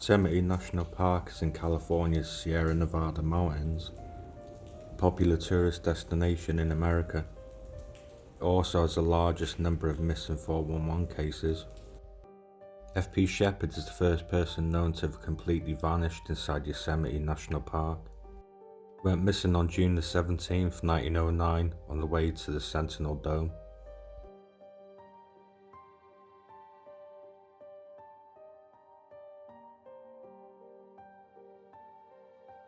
Yosemite National Park is in California's Sierra Nevada mountains, a popular tourist destination in America. It also has the largest number of missing 411 cases. F.P. Shepherd is the first person known to have completely vanished inside Yosemite National Park. He went missing on June the 17th, 1909 on the way to the Sentinel Dome.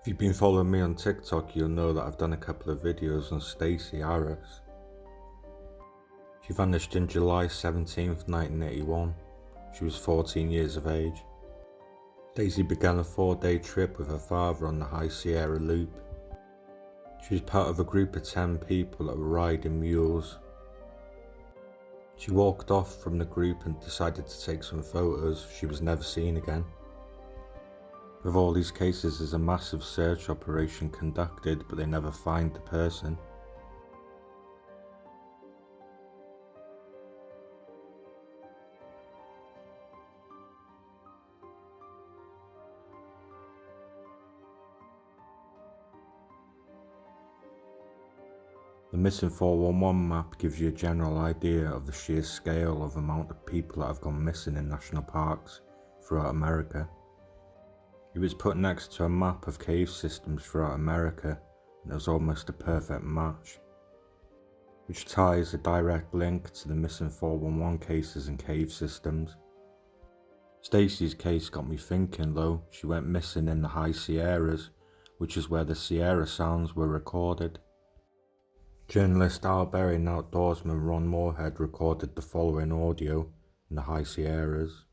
If you've been following me on TikTok, you'll know that I've done a couple of videos on Stacey Harris. She vanished on July 17th, 1981. She was 14 years of age. Daisy began a 4-day trip with her father on the High Sierra Loop. She was part of a group of 10 people that were riding mules. She walked off from the group and decided to take some photos. She was never seen again. With all these cases, there's a massive search operation conducted, but they never find the person. The missing 411 map gives you a general idea of the sheer scale of the amount of people that have gone missing in national parks throughout America. It was put next to a map of cave systems throughout America, and it was almost a perfect match, which ties a direct link to the missing 411 cases and cave systems. Stacey's case got me thinking though. She went missing in the High Sierras, which is where the Sierra sounds were recorded. Journalist Al Berry and outdoorsman Ron Moorhead recorded the following audio in the High Sierras.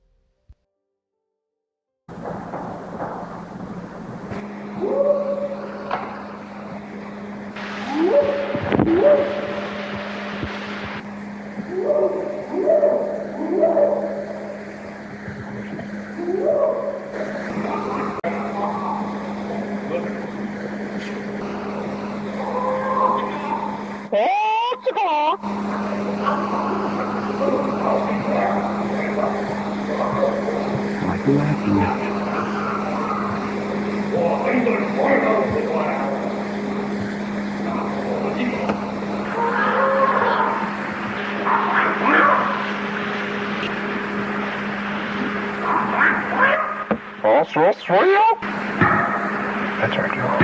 That's our job.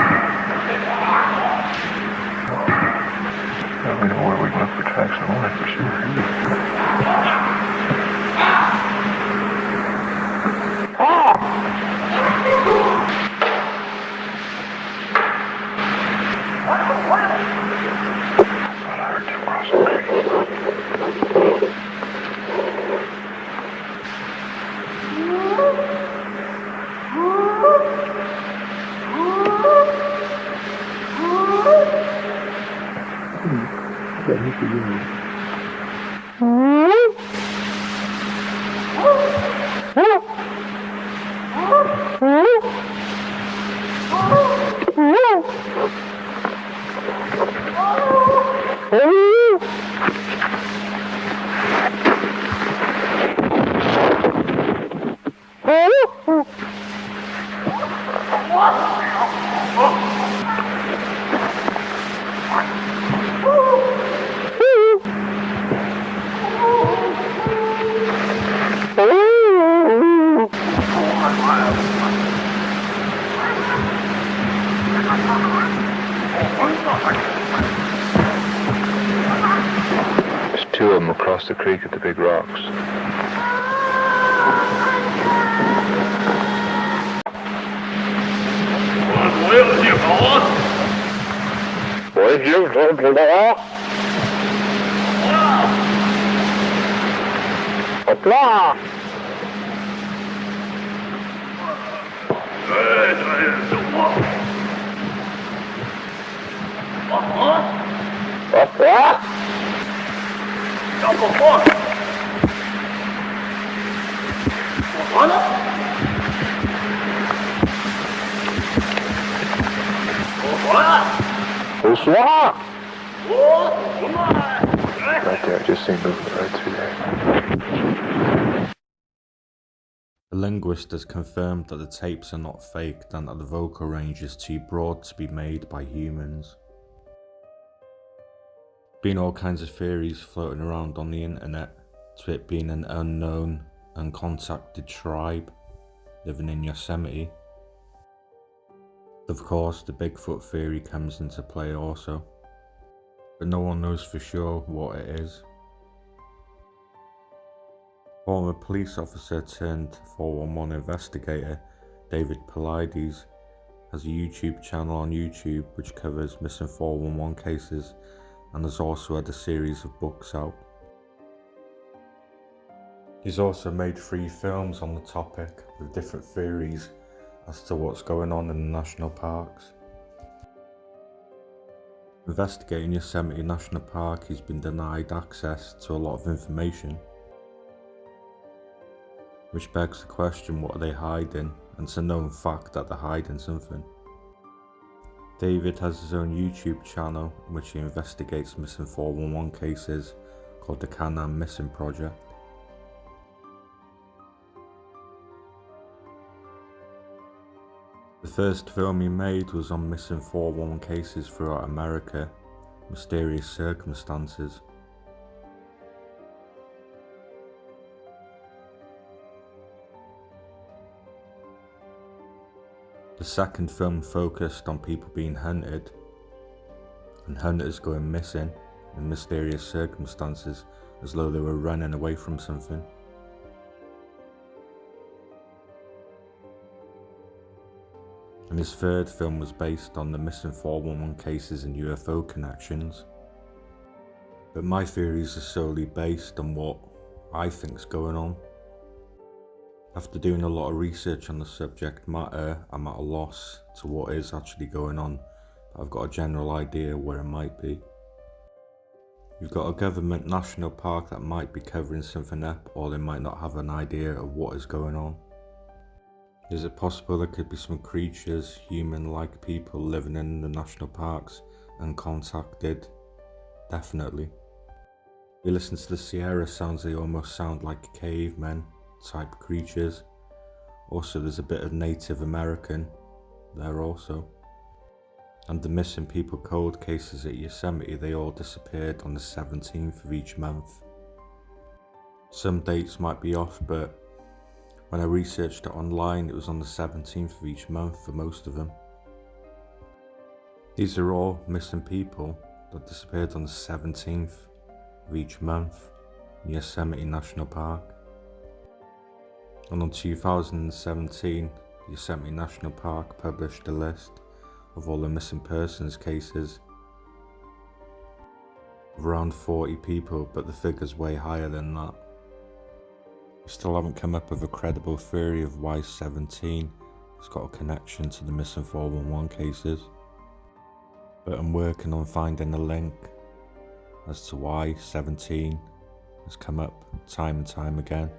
Now we know where we look for tracks of owner for sure. I heard them cross the creek. There's two of them across the creek at the big rocks. Hopla! Right there, just seen movement right through there. The linguist has confirmed that the tapes are not faked and that the vocal range is too broad to be made by humans. Been all kinds of theories floating around on the internet to it being an unknown, uncontacted tribe living in Yosemite. Of course, the Bigfoot theory comes into play also, but no one knows for sure what it is. Former police officer turned 411 investigator David Paulides has a YouTube channel on YouTube which covers missing 411 cases and has also had a series of books out. He's also made 3 films on the topic with different theories as to what's going on in the national parks. Investigating Yosemite National Park, he's been denied access to a lot of information, which begs the question, what are they hiding? And it's a known fact that they're hiding something. David has his own YouTube channel in which he investigates missing 411 cases called the Canaan Missing Project. The first film he made was on missing 411 cases throughout America, mysterious circumstances. The second film focused on people being hunted and hunters going missing in mysterious circumstances as though they were running away from something. And his third film was based on the missing 411 cases and UFO connections. But my theories are solely based on what I think's going on. After doing a lot of research on the subject matter, I'm at a loss to what is actually going on, but I've got a general idea where it might be. You've got a government national park that might be covering something up, or they might not have an idea of what is going on. Is it possible there could be some creatures, human-like people living in the national parks, uncontacted? Definitely. If you listen to the Sierra sounds, they almost sound like cavemen type creatures. Also, there's a bit of Native American there also. And the missing people cold cases at Yosemite, they all disappeared on the 17th of each month. Some dates might be off, but when I researched it online, it was on the 17th of each month for most of them. These are all missing people that disappeared on the 17th of each month in Yosemite National Park. And in 2017, Yosemite National Park published a list of all the missing persons cases of around 40 people, but the figure's way higher than that. We still haven't come up with a credible theory of why 17 has got a connection to the missing 411 cases, but I'm working on finding a link as to why 17 has come up time and time again.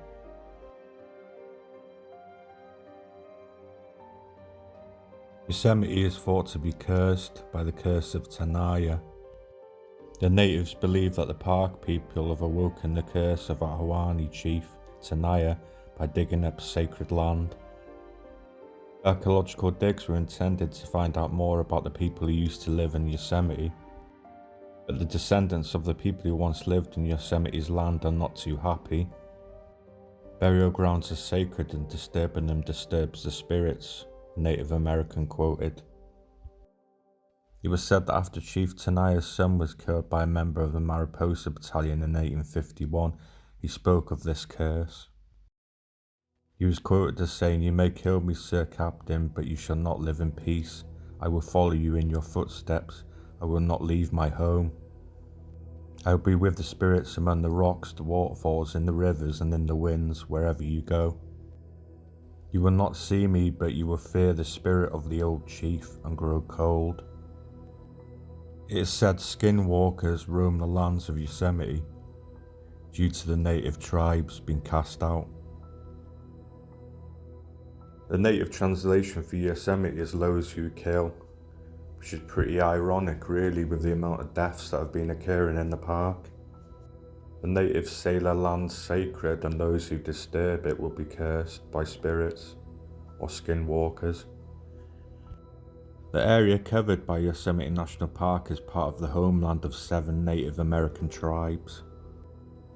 Yosemite is thought to be cursed by the curse of Tenaya. The natives believe that the park people have awoken the curse of our Hawaiian chief, Tenaya, by digging up sacred land. Archaeological digs were intended to find out more about the people who used to live in Yosemite, but the descendants of the people who once lived in Yosemite's land are not too happy. Burial grounds are sacred and disturbing them disturbs the spirits, a Native American quoted. It was said that after Chief Tenaya's son was killed by a member of the Mariposa Battalion in 1851, he spoke of this curse. He was quoted as saying, "You may kill me, Sir Captain, but you shall not live in peace. I will follow you in your footsteps. I will not leave my home. I will be with the spirits among the rocks, the waterfalls, in the rivers, and in the winds, wherever you go. You will not see me, but you will fear the spirit of the old chief and grow cold." It is said skinwalkers roam the lands of Yosemite due to the native tribes being cast out. The native translation for Yosemite is those who kill, which is pretty ironic really with the amount of deaths that have been occurring in the park. The natives say their land's sacred and those who disturb it will be cursed by spirits or skinwalkers. The area covered by Yosemite National Park is part of the homeland of 7 Native American tribes.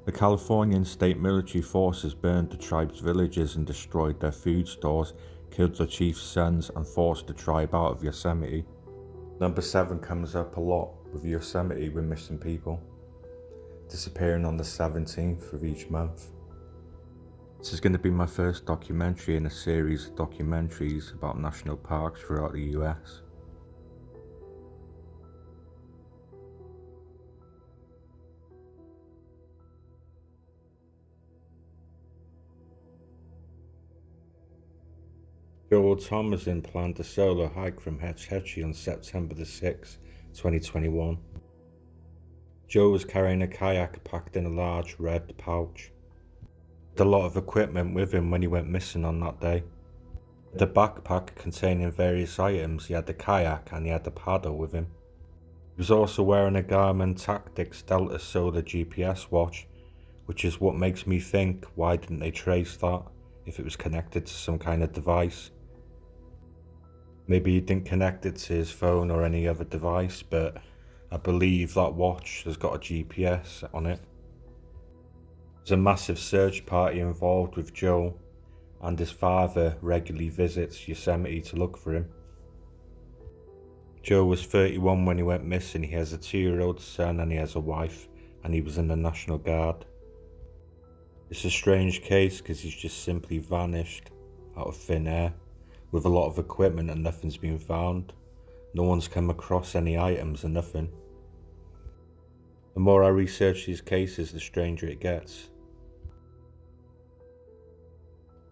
The Californian state military forces burned the tribe's villages and destroyed their food stores, killed the chief's sons and forced the tribe out of Yosemite. Number 7 comes up a lot with Yosemite with missing people, disappearing on the 17th of each month. This is going to be my first documentary in a series of documentaries about national parks throughout the US. Joel Thomason planned a solo hike from Hetch Hetchy on September the 6th, 2021. Joe was carrying a kayak packed in a large red pouch. He had a lot of equipment with him when he went missing on that day. The backpack containing various items, he had the kayak and he had the paddle with him. He was also wearing a Garmin Tactics Delta Solar GPS watch, which is what makes me think, why didn't they trace that if it was connected to some kind of device? Maybe he didn't connect it to his phone or any other device, but I believe that watch has got a GPS on it. There's a massive search party involved with Joe, and his father regularly visits Yosemite to look for him. Joe was 31 when he went missing. He has a 2-year-old son and he has a wife, and he was in the National Guard. It's a strange case because he's just simply vanished out of thin air with a lot of equipment and nothing's been found. No one's come across any items and nothing. The more I research these cases, the stranger it gets.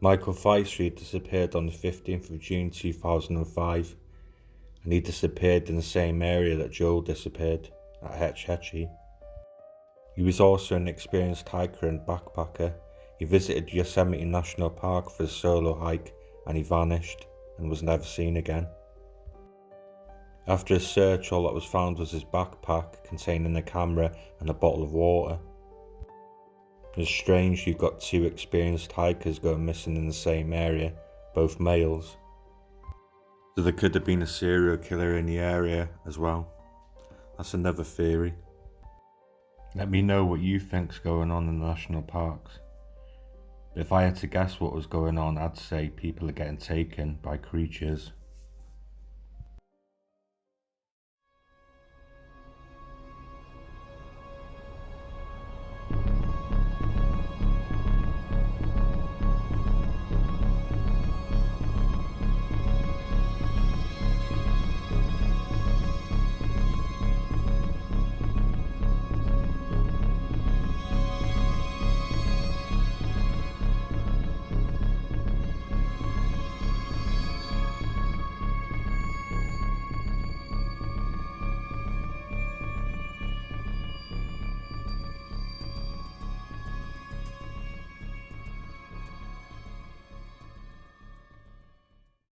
Michael Feistry disappeared on the 15th of June 2005, and he disappeared in the same area that Joel disappeared, at Hetch Hetchy. He was also an experienced hiker and backpacker. He visited Yosemite National Park for a solo hike and he vanished and was never seen again. After a search, all that was found was his backpack containing a camera and a bottle of water. It's strange you've got 2 experienced hikers going missing in the same area, both males. So there could have been a serial killer in the area as well. That's another theory. Let me know what you think's going on in the national parks. If I had to guess what was going on, I'd say people are getting taken by creatures.